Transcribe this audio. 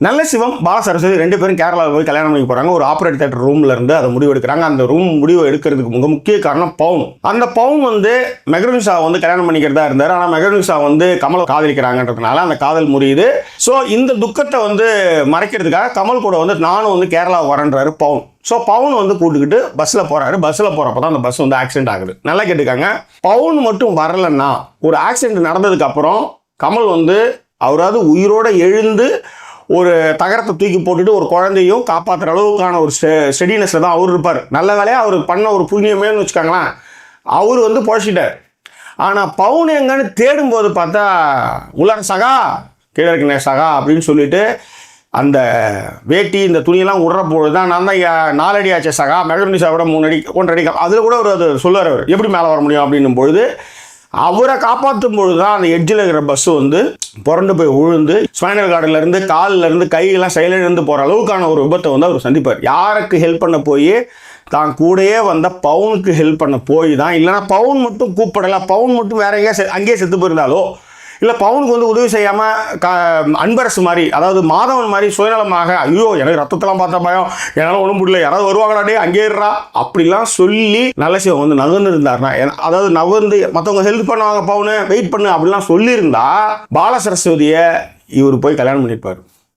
நல்ல சிவம் பால சரஸ்வதி 2 பேரும் கேரளாவில் போய் கல்யாணம் பண்ணி போகிறாங்க. ஒரு ஆப்ரேட் தேட்டர் ரூமில் இருந்து அதை முடிவு எடுக்கிறாங்க. அந்த ரூம் முடிவு எடுக்கிறதுக்கு மிக முக்கிய காரணம் பவுன். அந்த பவுன் வந்து மெஹ்ரூனிசா வந்து கல்யாணம் பண்ணிக்கிறதா இருந்தார். ஆனால் மெஹ்ரூனிசா வந்து கமலை காதலிக்கிறாங்கன்றதுனால அந்த காதல் முறியுது. ஸோ இந்த துக்கத்தை வந்து மறைக்கிறதுக்காக கமல் கூட வந்து நானும் வந்து கேரளா வரேன்றாரு பவுன். ஸோ பவுன் வந்து கூட்டுக்கிட்டு பஸ்ஸில் போகிறாரு. பஸ்ஸில் போகிறப்ப தான் அந்த பஸ் வந்து ஆக்சிடென்ட் ஆகுது. நல்லா கேட்டுக்காங்க, பவுன் மட்டும் வரலன்னா ஒரு ஆக்சிடென்ட் நடந்ததுக்கு அப்புறம் கமல் வந்து அவராது உயிரோடு எழுந்து ஒரு தகரத்தை தூக்கி போட்டுட்டு ஒரு குழந்தையும் காப்பாற்றுற அளவுக்கான ஒரு ஸ்டெடினஸில் தான் அவர் இருப்பார். நல்ல வேலையாக அவர் பண்ண ஒரு புண்ணியமேன்னு வச்சுக்காங்களேன், அவர் வந்து பொழைச்சிட்டார். ஆனால் பவுன் எங்கன்னு தேடும்போது பார்த்தா உலக சகா கீழே இருக்கிற சகா அப்படின்னு சொல்லிட்டு அந்த வேட்டி இந்த துணியெல்லாம் விடுறப்பொழுது தான் நான் தான் 4 அடி ஆச்சு சகா, மெஹ்ரூனிசா விட 3 அடி 1.5 அடி, அதில் கூட அவர் அது சொல்லுவார். அவர் எப்படி மேலே வர முடியும் அப்படின்னும் பொழுது அவரை காப்பாற்றும் பொழுது தான் அந்த எட்ஜில் இருக்கிற பஸ்ஸு வந்து புரண்டு போய் விழுந்து ஸ்பைனல் கார்டிலேருந்து காலிலேருந்து கையெல்லாம் செயலிழந்து போகிற அளவுக்கான ஒரு விபத்தை வந்து அவர் சந்திப்பார். யாருக்கு ஹெல்ப் பண்ண போய் தான் கூடயே வந்த பவுனுக்கு ஹெல்ப் பண்ண போய் தான். இல்லைனா பவுன் மட்டும் கூப்பிடலை, பவுன் மட்டும் வேற எங்கேயா அங்கேயே செத்து போயிருந்தாலோ, இல்லை பவுனுக்கு வந்து உதவி செய்யாமல் அன்பரசு மாதிரி, அதாவது மாதவன் மாதிரி சுயநலமாக ஐயோ எனக்கு ரத்தத்தெல்லாம் பார்த்த பயம், என்னால் ஒன்றும் முடியல, யாராவது வருவாங்களாடே அங்கேறா அப்படிலாம் சொல்லி நல்ல சிவம் வந்து நகர்ந்து இருந்தார்னா, அதாவது நகர்ந்து மற்றவங்க ஹெல்ப் பண்ணுவாங்க பவுனு வெயிட் பண்ணு அப்படிலாம் சொல்லியிருந்தா பால சரஸ்வதியை இவர் போய் கல்யாணம் பண்ணியிருப்பார்.